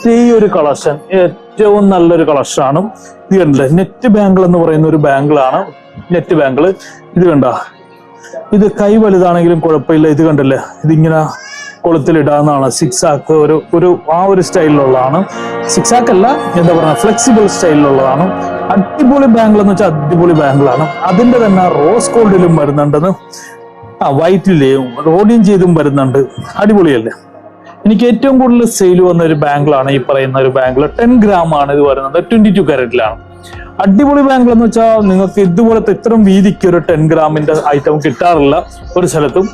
ഈ ഒരു കളക്ഷൻ ഏറ്റവും നല്ലൊരു കളക്ഷനാണ്. ഇത് കണ്ടില്ലേ, നെറ്റ് ബാങ്കിൾ എന്ന് പറയുന്ന ഒരു ബാങ്കിളാണ്. നെറ്റ് ബാങ്കിൾ ഇത് കണ്ട, ഇത് കൈ വലുതാണെങ്കിലും കുഴപ്പമില്ല. ഇത് കണ്ടില്ലേ, ഇതിങ്ങനെ കൊളുത്തിലിടാവുന്നതാണ്. സിക്സ് ആക്ക് ഒരു സ്റ്റൈലിലുള്ളതാണ്. സിക്സ് ആക്ക് അല്ല, എന്താ പറയുക, ഫ്ലെക്സിബിൾ സ്റ്റൈലിലുള്ളതാണ്. അടിപൊളി ബാങ്കിൾ എന്ന് വെച്ചാൽ അടിപൊളി ബാങ്കിളാണ്. അതിന്റെ തന്നെ റോസ് ഗോൾഡിലും വരുന്നുണ്ടെന്ന്, വൈറ്റിലെയും റോഡിയും ചെയ്തും വരുന്നുണ്ട്. അടിപൊളിയല്ലേ. എനിക്ക് ഏറ്റവും കൂടുതൽ സെയിൽ വന്ന ഒരു ബാങ്കിളാണ് ഈ പറയുന്ന ഒരു ബാങ്കിൾ. 10 gram ആണ് ഇത് വരുന്നത്, 22 കാരറ്റിലാണ്. അടിപൊളി ബാങ്കിൾ എന്ന് വെച്ചാൽ നിങ്ങൾക്ക് ഇതുപോലത്തെ ഇത്രയും വീതിക്ക് ഒരു 10 ഗ്രാമിന്റെ ഐറ്റം കിട്ടാറില്ല ഒരു സ്ഥലത്തും.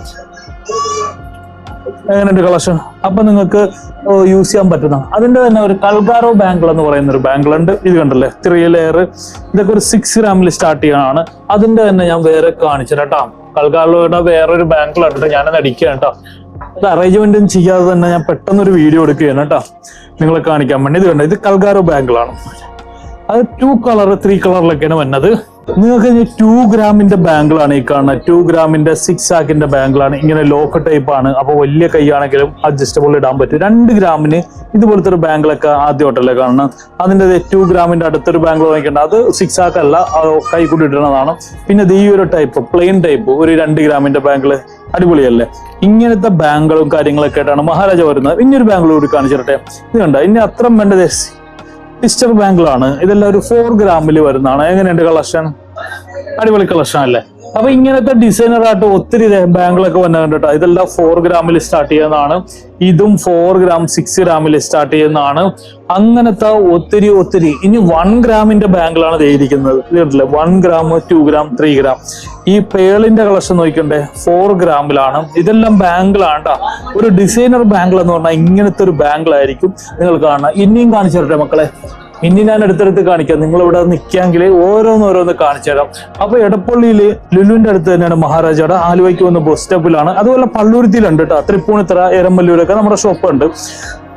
എങ്ങനെയുണ്ട് കളക്ഷൻ? അപ്പൊ നിങ്ങൾക്ക് യൂസ് ചെയ്യാൻ പറ്റുന്ന അതിന്റെ തന്നെ ഒരു കൽഗാറോ ബാങ്കിൾ എന്ന് പറയുന്ന ഒരു ബാങ്കിൾ ഉണ്ട്. ഇത് കണ്ടല്ലേ, 3 ലെയർ. ഇതൊക്കെ ഒരു 6 ഗ്രാമിൽ സ്റ്റാർട്ട് ചെയ്യാനാണ്. അതിന്റെ തന്നെ ഞാൻ വേറെ കാണിച്ചു കേട്ടോ. കൽഗാറോയുടെ വേറൊരു ബാങ്കിളുണ്ട്, ഞാനത് അടിക്കുകയാണ് കേട്ടോ. അത് അറേഞ്ച്മെന്റും ചെയ്യാതെ തന്നെ ഞാൻ പെട്ടെന്നൊരു വീഡിയോ എടുക്കുകയാണ് കേട്ടോ, നിങ്ങളെ കാണിക്കാൻ വേണ്ടി. ഇത് കണ്ടോ, ഇത് കൽഗാറോ ബാങ്കിളാണ്. അത് 2 കളർ 3 കളറിലൊക്കെയാണ് വന്നത്. നിങ്ങൾക്ക് 2 ഗ്രാമിന്റെ ബാങ്കിളാണ് ഈ കാണുന്നത്. 2 ഗ്രാമിന്റെ 6 ആക്കിന്റെ ബാങ്കിളാണ്. ഇങ്ങനെ ലോക്ക് ടൈപ്പ് ആണ്. അപ്പൊ വലിയ കൈയാണെങ്കിലും അഡ്ജസ്റ്റബിൾ ഇടാൻ പറ്റും. 2 ഗ്രാമിന് ഇതുപോലത്തെ ഒരു ബാങ്കിളൊക്കെ ആദ്യമായിട്ടല്ലേ കാണുന്നത്. അതിന്റെ 2 ഗ്രാമിന്റെ അടുത്തൊരു ബാങ്കിൾ വാങ്ങിക്കേണ്ട, അത് 6 ആക്കല്ല, കൈ കൂടി ഇടുന്നതാണ്. പിന്നെ ഈ ഒരു ടൈപ്പ് പ്ലെയിൻ ടൈപ്പ് ഒരു 2 ഗ്രാമിന്റെ ബാങ്കിള് അടിപൊളിയല്ലേ. ഇങ്ങനത്തെ ബാങ്കുകളും കാര്യങ്ങളൊക്കെ ആയിട്ടാണ് മഹാരാജ വരുന്നത്. ഇനിയൊരു ബാങ്കിൾ കൂടി കാണിച്ചിട്ടെ. ഇത് കണ്ട, ഇനി അത്രയും വേണ്ടത് ടിസ്റ്റർ ബാങ്കിളാണ്. ഇതെല്ലാം ഒരു 4 ഗ്രാമിൽ വരുന്നതാണ്. എങ്ങനെയുണ്ട് കളക്ഷൻ? അടിപൊളി കളക്ഷൻ അല്ലേ. അപ്പൊ ഇങ്ങനത്തെ ഡിസൈനർ ആയിട്ട് ഒത്തിരി ബാങ്കിളൊക്കെ വന്ന കണ്ടിട്ടോ. ഇതെല്ലാം 4 ഗ്രാമിൽ സ്റ്റാർട്ട് ചെയ്യുന്നതാണ്. ഇതും 4 ഗ്രാം 6 ഗ്രാമിൽ സ്റ്റാർട്ട് ചെയ്യുന്നതാണ്. അങ്ങനത്തെ ഒത്തിരി. ഇനി 1 ഗ്രാമിന്റെ ബാങ്കിളാണ് ചെയ്തിരിക്കുന്നത്. ഇതല്ലേ, 1 ഗ്രാം 2 ഗ്രാം 3 ഗ്രാം. ഈ പേളിന്റെ കളക്ഷൻ നോക്കണ്ടേ, 4 ഗ്രാമിലാണ്. ഇതെല്ലാം ബാങ്കിളാണ് കേട്ടോ. ഒരു ഡിസൈനർ ബാങ്കിൾ എന്ന് പറഞ്ഞാൽ ഇങ്ങനത്തെ ഒരു ബാങ്കിളായിരിക്കും നിങ്ങൾ കാണുക. ഇനിയും കാണിച്ചു തരട്ടെ മക്കളെ. ഇനി ഞാൻ അടുത്തടുത്ത് കാണിക്കാം. നിങ്ങൾ ഇവിടെ നിൽക്കാമെങ്കിൽ ഓരോന്നോരോന്ന് കാണിച്ചു തരാം. അപ്പൊ എടപ്പള്ളിയിൽ ലുലുവിന്റെ അടുത്ത് തന്നെയാണ് മഹാരാജയുടെ. ആലുവയ്ക്ക് വന്ന് ബസ് സ്റ്റോപ്പിലാണ്. അതുപോലെ പള്ളൂരുത്തിയിലുണ്ട് കേട്ടോ. തൃപ്പൂണിത്തറ, എരമല്ലൂരൊക്കെ നമ്മുടെ ഷോപ്പുണ്ട്.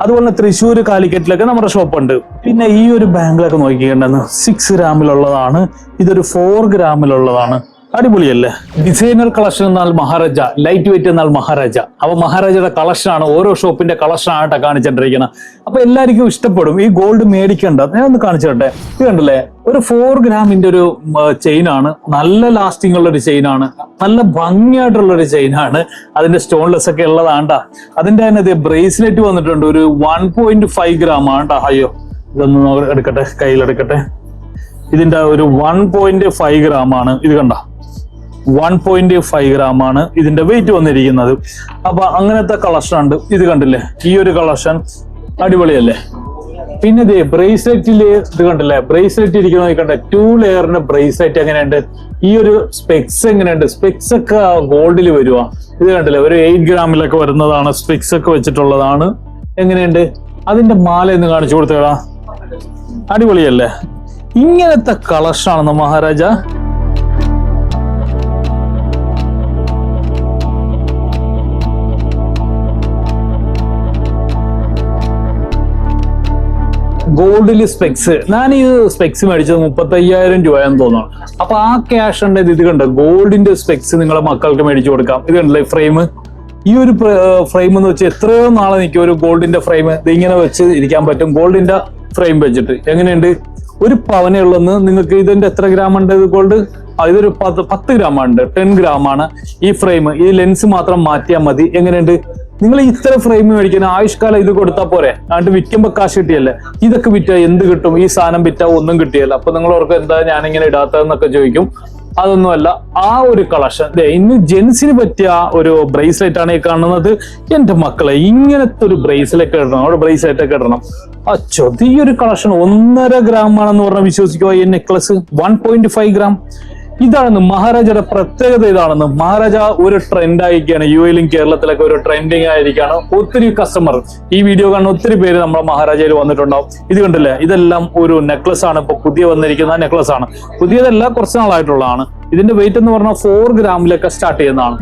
അതുപോലെ തൃശ്ശൂർ, കാലിക്കറ്റിലൊക്കെ നമ്മുടെ ഷോപ്പുണ്ട്. പിന്നെ ഈ ഒരു ബാങ്കിലൊക്കെ നോക്കിയിട്ടുണ്ടെന്ന് 6 ഗ്രാമിലുള്ളതാണ്. ഇതൊരു 4 ഗ്രാമിലുള്ളതാണ്. അടിപൊളിയല്ലേ. ഡിസൈനർ കളക്ഷൻ എന്നാൽ മഹാരാജ, ലൈറ്റ് വെയിറ്റ് എന്നാൽ മഹാരാജ. അപ്പൊ മഹാരാജയുടെ കളക്ഷനാണ്, ഓരോ ഷോപ്പിന്റെ കളക്ഷനായിട്ടാ കാണിച്ചിട്ടിരിക്കുന്നത്. അപ്പൊ എല്ലാവർക്കും ഇഷ്ടപ്പെടും. ഈ ഗോൾഡ് മേടിക്കേണ്ട ഞാൻ ഒന്ന് കാണിച്ചിട്ടെ. ഇത് കണ്ടല്ലേ, ഒരു 4 ഗ്രാമിന്റെ ഒരു ചെയിനാണ്. നല്ല ലാസ്റ്റിംഗ് ഉള്ള ഒരു ചെയിനാണ്. നല്ല ഭംഗിയായിട്ടുള്ള ഒരു ചെയിനാണ്. അതിന്റെ സ്റ്റോൺലെസ് ഒക്കെ ഉള്ളതാണ്ടാ. അതിന്റെ തന്നെ ബ്രേസ്ലെറ്റ് വന്നിട്ടുണ്ട്, ഒരു 1.5 ഗ്രാം ആണ്ടാ. അയ്യോ, ഇതൊന്ന് എടുക്കട്ടെ, കയ്യിലെടുക്കട്ടെ. ഇതിന്റെ ഒരു 1.5 ഗ്രാം ആണ്. ഇത് കണ്ട, 1.5 ഗ്രാം ആണ് ഇതിന്റെ വെയിറ്റ് വന്നിരിക്കുന്നത്. അപ്പൊ അങ്ങനത്തെ കളക്ഷൻ ഉണ്ട്. ഇത് കണ്ടില്ലേ, ഈ ഒരു കളക്ഷൻ അടിപൊളിയല്ലേ. പിന്നെ ഇതേ ബ്രേസ്ലെറ്റില് ഇത് കണ്ടില്ലേ, ബ്രേസ്ലെറ്റ് ഇരിക്കുന്നത് കണ്ടേ, 2 ലെയറിന്റെ ബ്രേസ്ലെറ്റ് എങ്ങനെയുണ്ട്. ഈ ഒരു സ്പെക്സ് എങ്ങനെയുണ്ട്. സ്പെക്സ് ഒക്കെ ഗോൾഡിൽ വരുവാ. ഇത് കണ്ടില്ലേ, ഒരു 8 ഗ്രാമിലൊക്കെ വരുന്നതാണ്. സ്പെക്സ് ഒക്കെ വെച്ചിട്ടുള്ളതാണ്. എങ്ങനെയുണ്ട് അതിന്റെ മാല എന്ന് കാണിച്ചു കൊടുത്തേടാ. അടിപൊളിയല്ലേ. ഇങ്ങനത്തെ കളക്ഷനാണ് മഹാരാജ. ഗോൾഡില് സ്പെക്സ്, ഞാൻ ഈ സ്പെക്സ് മേടിച്ചത് 35,000 രൂപയെന്ന് തോന്നുന്നു. അപ്പൊ ആ ക്യാഷ് ഉണ്ട്. ഇത് കണ്ട് ഗോൾഡിന്റെ സ്പെക്സ് നിങ്ങളെ മക്കൾക്ക് മേടിച്ചു കൊടുക്കാം. ഇത് കണ്ടില്ലേ ഫ്രെയിം. ഈ ഒരു ഫ്രെയിം എന്ന് വെച്ചാൽ എത്രയോ നാളെ നിൽക്കും ഒരു ഗോൾഡിന്റെ ഫ്രെയിം. ഇത് ഇങ്ങനെ വെച്ച് ഇരിക്കാൻ പറ്റും ഗോൾഡിന്റെ ഫ്രെയിം വെച്ചിട്ട്. എങ്ങനെയുണ്ട്? ഒരു പവനേ ഉള്ളെന്ന്. നിങ്ങൾക്ക് ഇതിന്റെ എത്ര ഗ്രാം ഉണ്ട് ഇത് ഗോൾഡ്? ഇതൊരു 10 ഗ്രാം ഉണ്ട്. 10 ഗ്രാം ആണ് ഈ ഫ്രെയിം. ഈ ലെൻസ് മാത്രം മാറ്റിയാൽ മതി. എങ്ങനെയുണ്ട്? നിങ്ങൾ ഇത്ര ഫ്രെയിം മേടിക്കുന്ന ആയുഷ്കാലം ഇത് കൊടുത്താൽ പോരെ? എന്നിട്ട് വിൽക്കുമ്പോൾ കാശ് കിട്ടിയല്ലേ. ഇതൊക്കെ വിറ്റാ എന്ത് കിട്ടും? ഈ സാധനം വിറ്റാ ഒന്നും കിട്ടിയല്ല. അപ്പൊ നിങ്ങൾ ഓർക്ക് എന്താ ഞാനിങ്ങനെ ഇടാത്തതെന്നൊക്കെ ചോദിക്കും. അതൊന്നുമല്ല, ആ ഒരു കളക്ഷൻ. ഇന്ന് ജെൻസിന് പറ്റിയ ഒരു ബ്രേസ്ലെറ്റ് ആണ് ഈ കാണുന്നത്. എന്റെ മക്കളെ, ഇങ്ങനത്തെ ഒരു ബ്രേസ്ലെറ്റ് ഇടണം, അവിടെ ബ്രേസ്ലെറ്റ് ഒക്കെ ഇടണം. ഈ ഒരു കളക്ഷൻ 1.5 ഗ്രാം ആണെന്ന് പറഞ്ഞാൽ വിശ്വസിക്കുക. ഈ നെക്ലസ് 1.5 ഗ്രാം. ഇതാണെന്ന് മഹാരാജയുടെ പ്രത്യേകത. ഇതാണെന്ന് മഹാരാജ ഒരു ട്രെൻഡ് ആയിരിക്കുകയാണ്. യുഎയിലും കേരളത്തിലൊക്കെ ഒരു ട്രെൻഡിങ് ആയിരിക്കുകയാണ്. ഒത്തിരി കസ്റ്റമർ ഈ വീഡിയോ കാണുന്ന ഒത്തിരി പേര് നമ്മുടെ മഹാരാജയിൽ വന്നിട്ടുണ്ടാവും. ഇത് കണ്ടില്ലേ, ഇതെല്ലാം ഒരു നെക്ലസ് ആണ്. ഇപ്പൊ പുതിയ വന്നിരിക്കുന്ന നെക്ലസ് ആണ്. പുതിയതല്ല, കുറച്ച് നാളായിട്ടുള്ളതാണ്. ഇതിന്റെ വെയിറ്റ് എന്ന് പറഞ്ഞാൽ 4 ഗ്രാമിലൊക്കെ സ്റ്റാർട്ട് ചെയ്യുന്നതാണ്.